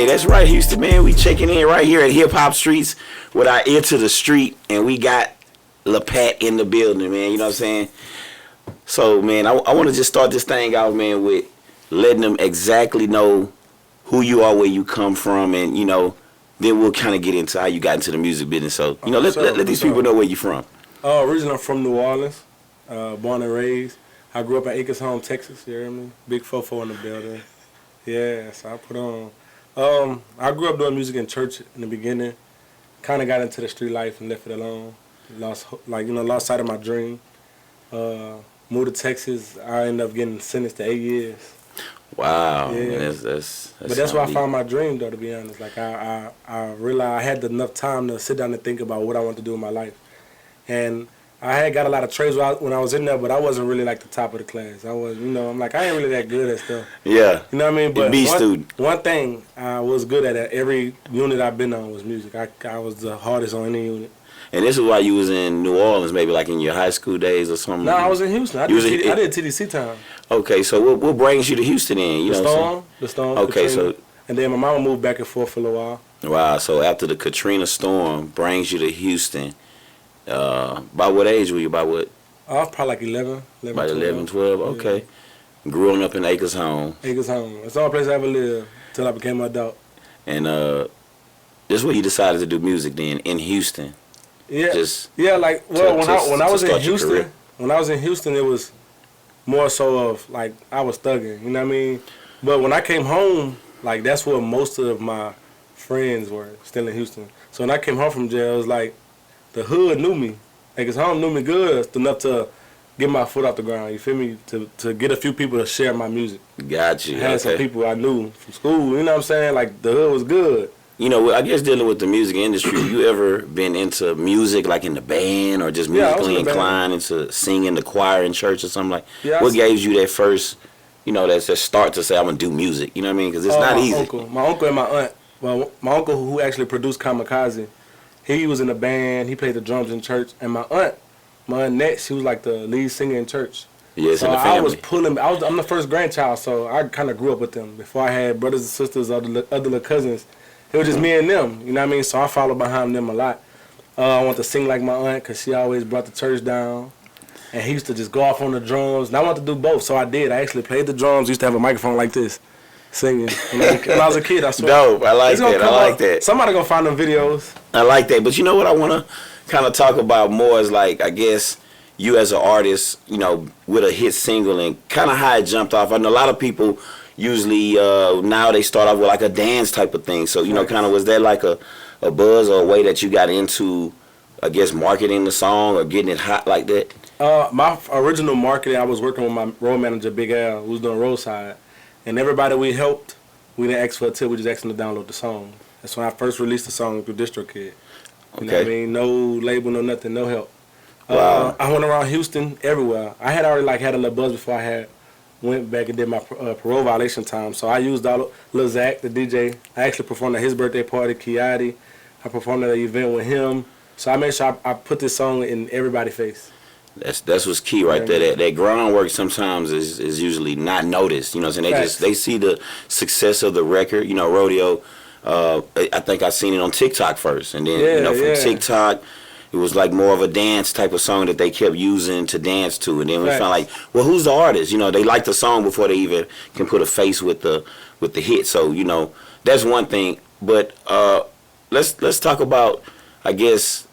Hey, that's right, Houston, man. We checking in right here at HipHopStreets with our ear to the street, and we got LaPat in the building, man. You know what I'm saying? So, man, I want to just start this thing out, man, with letting them exactly know who you are, where you come from, and, you know, then we'll kind of get into how you got into the music business. So, you know, let these people know where you're from. Originally, I'm from New Orleans, born and raised. I grew up in Acres Home, Texas, you hear me? Big fofo in the building. Yeah, so I put on. I grew up doing music in church in the beginning. Kind of got into the street life and left it alone. Lost sight of my dream. Moved to Texas. I ended up getting sentenced to 8 years. Wow, yeah. That's but that's where I found my dream, though. To be honest, like I realized I had enough time to sit down and think about what I want to do in my life, and I had got a lot of trades when I was in there, but I wasn't really like the top of the class. I was, I'm like, I ain't really that good at stuff. Yeah. You know what I mean? But student. One thing I was good at every unit I've been on was music. I was the hardest on any unit. And this is why you was in New Orleans, maybe like in your high school days or something? No, I was in Houston. I did TDC time. Okay, so what brings you to Houston then? The storm. Okay, Katrina. And then my mama moved back and forth for a little while. Wow, so after the Katrina storm brings you to Houston. By what age were you? By what? I was probably like 11, 11, 12, okay. Yeah. Growing up in Acres Home. Acres Home. That's the only place I ever lived until I became an adult. And this is where you decided to do music then, in Houston. Yeah. When I was in Houston, it was more so of like I was thugging, you know what I mean? But when I came home, like that's where most of my friends were, still in Houston. So when I came home from jail, it was like the hood knew me. Like his home knew me good enough to get my foot off the ground, you feel me? To get a few people to share my music. Got you. I had some people I knew from school, you know what I'm saying? Like the hood was good. You know, I guess dealing with the music industry, you ever been into music like in the band or just musically inclined into singing the choir in church or something like that? Yeah, what gave you that first, that start to say, I'm going to do music? You know what I mean? Because it's not easy. My uncle and my aunt. Well, my uncle who actually produced Kamikaze, he was in a band. He played the drums in church. And my aunt next, she was like the lead singer in church. Yes, so in the family. I'm the first grandchild, so I kind of grew up with them. Before I had brothers and sisters, other little cousins. It was just me and them, you know what I mean? So I followed behind them a lot. I wanted to sing like my aunt because she always brought the church down. And he used to just go off on the drums. And I wanted to do both, so I did. I actually played the drums. Used to have a microphone like this, singing. When I was a kid, I swear. Dope, I like that. Somebody gonna find them videos. I like that. But you know what I want to kind of talk about more is like, I guess, you as an artist, with a hit single and kind of how it jumped off. I know a lot of people usually now they start off with like a dance type of thing. So, kind of was that like a buzz or a way that you got into, I guess, marketing the song or getting it hot like that? My original marketing, I was working with my road manager, Big Al, who was doing roadside. And everybody we helped, we didn't ask for a tip, we just asked them to download the song. That's when I first released the song through DistroKid. You know what I mean? No label, no nothing, no help. Wow. I went around Houston, everywhere. I had already had a little buzz before I went back and did my parole violation time. So I used Lil Zach, the DJ. I actually performed at his birthday party, Kiati. I performed at an event with him. So I made sure I put this song in everybody's face. That's what's key right there. That groundwork sometimes is usually not noticed. You know what I'm saying? They see the success of the record. Rodeo, I think I seen it on TikTok first. And then, from TikTok, it was like more of a dance type of song that they kept using to dance to. And then we found like, well, who's the artist? They like the song before they even can put a face with the hit. So, that's one thing. But let's talk about, I guess,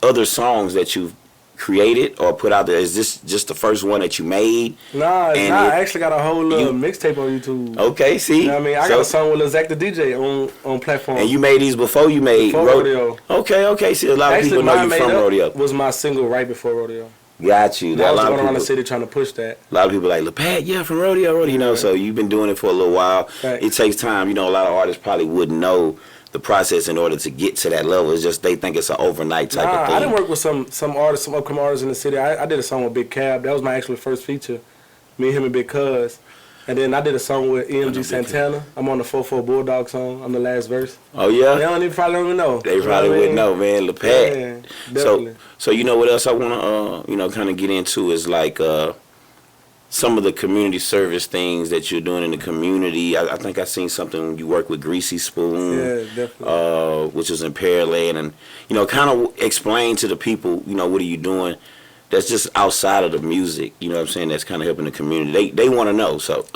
other songs that you've created or put out there. Is this just the first one that you made? Nah, it's not. I actually got a whole little mixtape on YouTube. Okay, see? You know what I mean? I got a song with Lil Zach the DJ on platform. And you made these before you made Rodeo. Okay. See, a lot of people know you from Rodeo. Was my single right before Rodeo. Got you. I was going around the city trying to push that. A lot of people like, LaPat, from Rodeo, so you've been doing it for a little while. Right. It takes time. A lot of artists probably wouldn't know the process in order to get to that level. It's just they think it's an overnight type of thing. I didn't work with some artists, some upcoming artists in the city. I did a song with Big Cab. That was my actual first feature. Me, him, and Big Cuz. And then I did a song with EMG Santana. I'm on the 4-4 Bulldog song. I'm the last verse. Oh, yeah? They probably don't even know. They probably wouldn't know, man. LaPat. Yeah, definitely. So you know what else I want to, kind of get into is like, some of the community service things that you're doing in the community. I think I seen something when you work with Greasy Spoon, which was in Pearland, and kind of explain to the people, what are you doing that's just outside of the music, what I'm saying, that's kind of helping the community. They want to know, so.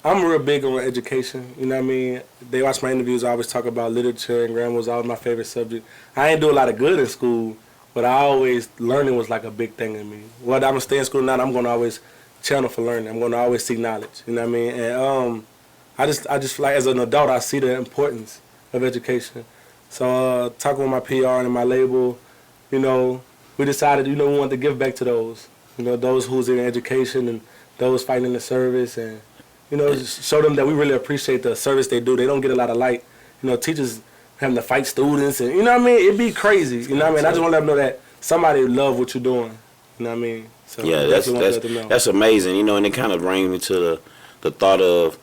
I'm real big on education, you know what I mean? They watch my interviews, I always talk about literature, and grammar was always my favorite subject. I ain't do a lot of good in school, but learning was like a big thing in me. Whether I'm going to stay in school or not, I'm going to always channel for learning. I'm going to always seek knowledge, you know what I mean? And I just feel like as an adult, I see the importance of education. So talking with my PR and my label, we decided, we wanted to give back to those, those who's in education and those fighting in the service, and show them that we really appreciate the service they do. They don't get a lot of light. Teachers having to fight students, and what I mean? It'd be crazy, what I mean? I just want to let them know that somebody love what you're doing, what I mean? So yeah, that's amazing, and it kind of brings me to the thought of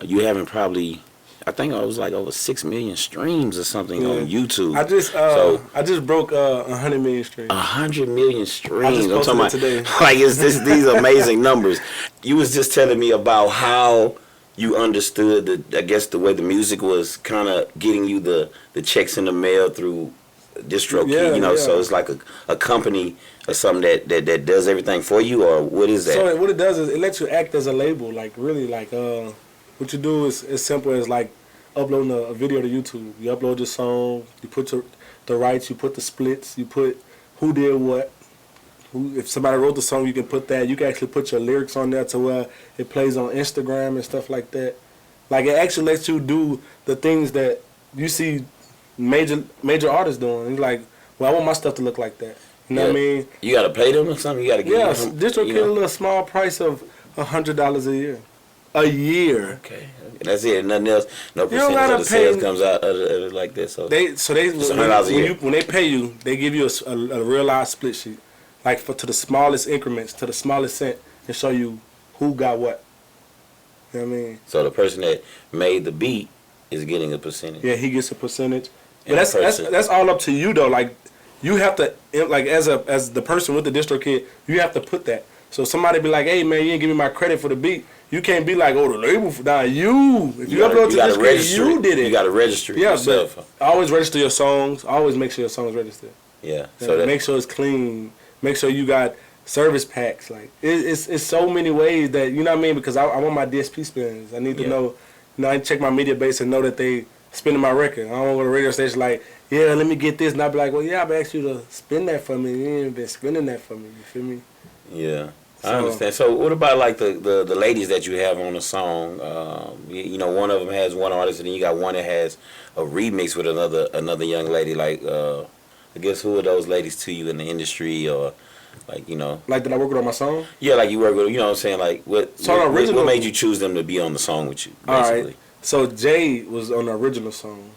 you having probably, I think it was like over 6 million streams or something on YouTube. I just broke 100 million streams. 100 million streams. I'm talking about today. Like these amazing numbers. You was just telling me about how you understood I guess the way the music was kind of getting you the checks in the mail through DistroKid. So it's like a company or something that does everything for you, or what is that? So what it does is it lets you act as a label, like really, like what you do is as simple as like uploading a video to YouTube. You upload your song, you put the rights, you put the splits, you put who did what. If somebody wrote the song, you can put that. You can actually put your lyrics on there to where it plays on Instagram and stuff like that. Like it actually lets you do the things that you see major artists doing. You're like, well, I want my stuff to look like that. You know what I mean? You gotta pay them or something. You gotta give them. DistroKid a little small price of $100 a year. A year. Okay, that's it. Nothing else. No percentage of the sales comes out like this. So they it's $100 a year. When they pay you, they give you a real live split sheet, like to the smallest increments, to the smallest cent, and show you who got what. You know what I mean? So the person that made the beat is getting a percentage. Yeah, he gets a percentage. But that's all up to you though. Like you have to, like as the person with the DistroKid, you have to put that. So somebody be like, hey man, you didn't give me my credit for the beat. You can't be like, oh, the label. Nah, if you upload to DistroKid, you did it. You got to register it yourself. But always register your songs. Always make sure your songs registered. Yeah. So make sure it's clean. Make sure you got service packs. Like it's so many ways that, you know what I mean? Because I want my DSP spins. I need to know. I check my media base and know that they spinning my record. I don't want to go to a radio station like, yeah, let me get this, and I be like, well, yeah, I've asked you to spin that for me. You ain't been spinning that for me. You feel me? Yeah. I understand. So what about like the ladies that you have on the song? One of them has one artist, and then you got one that has a remix with another young lady. Like, I guess who are those ladies to you in the industry, or like Like that I work with on my song? Yeah, like you work with. You know what I'm saying? Like what made you choose them to be on the song with you? Basically? All right. So Jay was on the original song.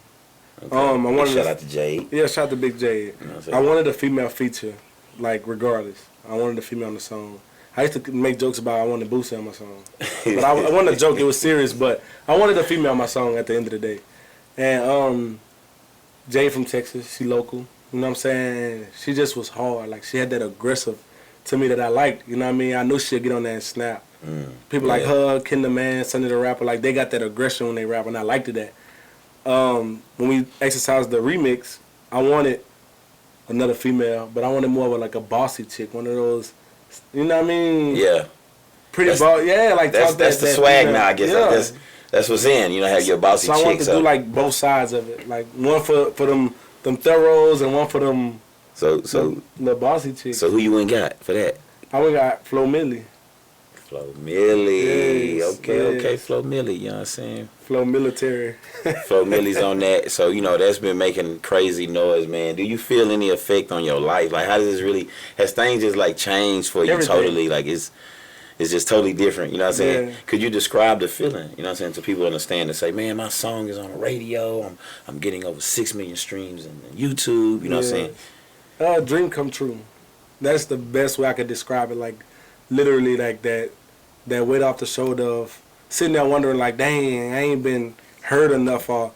Okay. Shout out to Jay. Yeah, shout out to Big Jay. I wanted a female feature, like regardless. I wanted a female on the song. I used to make jokes about I wanted Boosie on my song. But I wasn't a joke, it was serious, but I wanted a female on my song at the end of the day. And Jay from Texas, she local, you know what I'm saying? She just was hard. Like she had that aggressive to me that I liked, you know what I mean? I knew she'd get on there and snap. People like her, Ken the Man, Sonny the Rapper, like they got that aggression when they rap, and I liked that. When we exercised the remix, I wanted another female, but I wanted more of like a bossy chick, one of those, you know what I mean? Yeah. Pretty bossy, yeah, like that's the swag female. Now, I guess. Yeah. Like that's what's in, have your bossy chick. So I wanted to do like both sides of it, like one for them thoroughs and one for them the bossy chicks. So who you went got for that? I went got Flo Milli. Flo Milli. Yes, okay, Flo Milli, you know what I'm saying? Flo Military. Flo Milli's on that. So, that's been making crazy noise, man. Do you feel any effect on your life? Like, how does this really, has things just like changed for you totally? Like, it's just totally different, you know what I'm saying? Yeah. Could you describe the feeling, you know what I'm saying, so people understand and say, man, my song is on the radio. I'm getting over 6 million streams on YouTube, you know what I'm saying? Dream come true. That's the best way I could describe it. Like, literally, like that weight off the shoulder of sitting there wondering, like, dang, I ain't been heard enough, or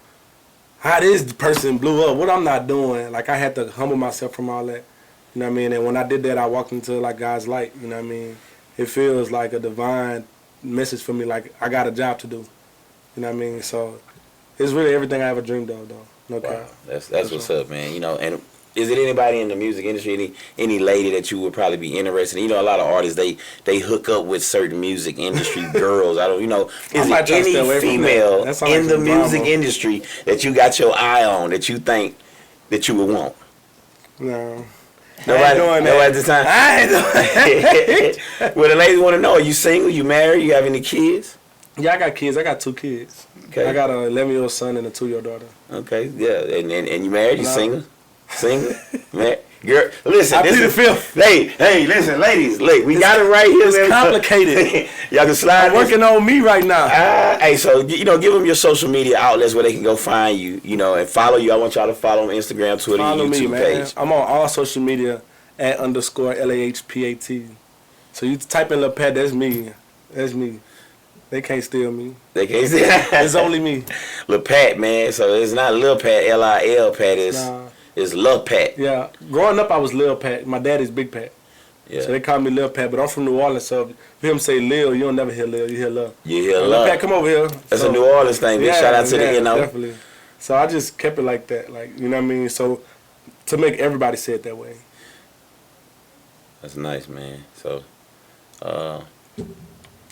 how this person blew up, what I'm not doing. Like, I had to humble myself from all that. You know what I mean? And when I did that, I walked into like God's light. You know what I mean? It feels like a divine message for me. Like I got a job to do. You know what I mean? So it's really everything I ever dreamed of, though. No cap. Wow. That's what's up, man. You know, and is it anybody in the music industry, any lady that you would probably be interested in? You know, a lot of artists they hook up with certain music industry girls. I don't, you know, is there any female in the music industry that you got your eye on that you think that you would want? No. Nobody at the time. I ain't doing that. Well, the ladies want to know: are you single? You married? You have any kids? Yeah, I got kids. I got 2 kids. Okay. I got an 11-year-old son and a 2-year-old daughter. Okay, yeah, and you married? You single? Single? Man, girl, listen. I plead the fifth. Hey, listen, ladies, look, we got it right here. It's complicated. Y'all can slide. I'm working on me right now. Hey, so you know, give them your social media outlets where they can go find you. You know, and follow you. I want y'all to follow on Instagram, Twitter, follow YouTube me, page. I'm on all social media at _LAHPAT. So you type in Lil Pat, that's me. That's me. They can't steal me. They can't steal. It's only me. Lil Pat, man. So it's not Lil Pat, Lil Pat. It's Lil Pat. Yeah. Growing up, I was Lil Pat. My daddy's Big Pat. Yeah. So they call me Lil Pat, but I'm from New Orleans, so if you hear them say Lil, you don't never hear Lil, you hear Lil. You hear Lil. Lil Pat, come over here. That's a New Orleans thing. Yeah, shout out to the NO. Definitely. So I just kept it like that, like, you know what I mean? So to make everybody say it that way. That's nice, man. So,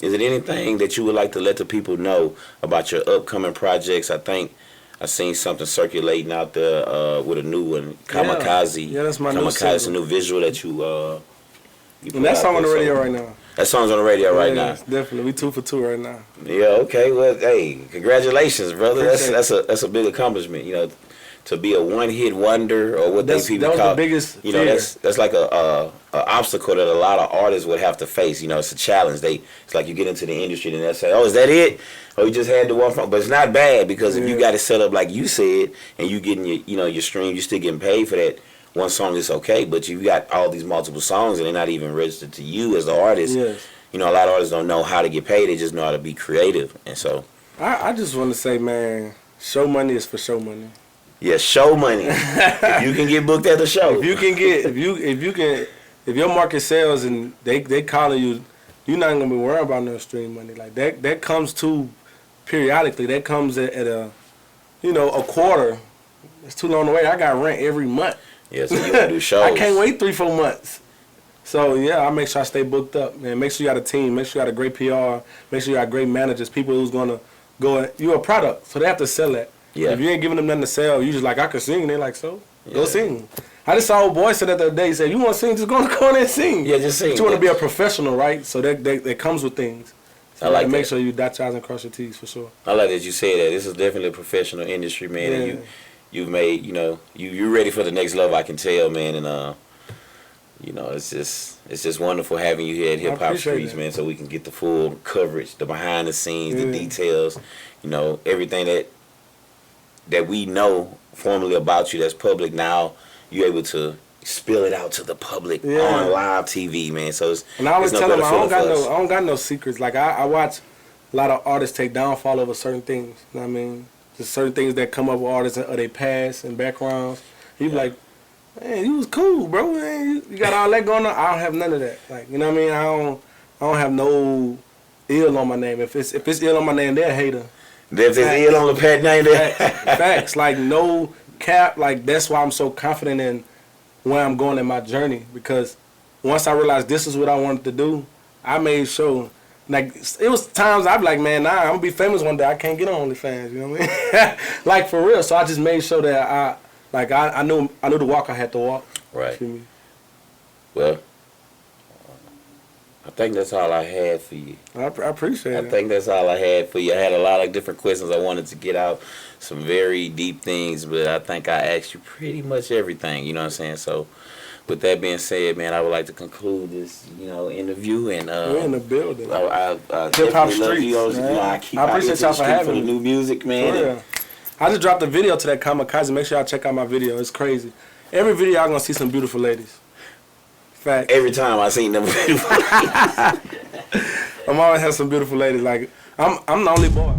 is it anything that you would like to let the people know about your upcoming projects? I think I seen something circulating out there with a new one, Kamikaze. Yeah, that's my Kamikaze, new single. it's a new visual that you and that song on the radio right now. That song's on the radio right now. Definitely, we 2 for 2 right now. Yeah, okay. Well, hey, congratulations, brother. That's a big accomplishment. You know, to be a one-hit wonder or what people call. The biggest. You know, that's like a obstacle that a lot of artists would have to face. You know, it's a challenge. It's like you get into the industry and they say, "Oh, is that it? Oh, you just had the one from." But it's not bad because if you got it set up like you said, and you getting your stream, you still getting paid for that. One song is okay, but you got all these multiple songs and they're not even registered to you as the artist. Yes. You know, a lot of artists don't know how to get paid. They just know how to be creative. And so I just want to say, man, show money is for show money. Yeah, show money. If you can get booked at the show. If your market sells and they calling you, you're not gonna be worrying about no stream money. Like that comes to periodically. That comes at a quarter. It's too long to wait. I got rent every month. Yeah, so you gotta do shows. I can't wait 3-4 months. So yeah, I make sure I stay booked up, man. Make sure you got a team. Make sure you got a great PR. Make sure you got great managers. People who's gonna go. You're a product, so they have to sell that. Yeah. If you ain't giving them nothing to sell, you just like, I can sing. They're like, so go sing. I just saw a boy said that the other day. He said, you want to sing? Just go in the corner and sing. Yeah, just sing. But you want to be a professional, right? So that comes with things. So I like make sure you dot your I's and cross your T's for sure. I like that you say that. This is definitely a professional industry, man. Yeah. And you've made, you're ready for the next level. I can tell, man. And it's just wonderful having you here at HipHopStreets, man. So we can get the full coverage, the behind the scenes, the details, everything that we know formally about you that's public now. You're able to spill it out to the public on live TV, man. So and I always tell them I don't got no secrets. Like I watch a lot of artists take downfall over certain things. You know what I mean? Just certain things that come up with artists or they past and backgrounds. You be like, man, you was cool, bro. Man, you got all that going on. I don't have none of that. Like, you know what I mean? I don't have no ill on my name. If it's ill on my name, they're a hater. If there's ill on the pet name, facts. Like no cap. Like that's why I'm so confident in where I'm going in my journey, because once I realized this is what I wanted to do, I made sure. Like it was times I'd be like, man, I'm gonna be famous one day. I can't get on OnlyFans. You know what I mean? Like for real. So I just made sure that I knew the walk I had to walk. Right. Well, I think that's all I had for you. I appreciate it. I think that's all I had for you. I had a lot of different questions I wanted to get out, some very deep things, but I think I asked you pretty much everything, you know what I'm saying? So with that being said, man, I would like to conclude this, interview. And we're in the building. I HipHopStreets, I appreciate y'all for having me. For the new music, man. I just dropped a video to that Kamikaze. Make sure y'all check out my video. It's crazy. Every video y'all gonna see some beautiful ladies. Fact. Every time I seen them beautiful ladies. I'm always have some beautiful ladies. Like I'm the only boy.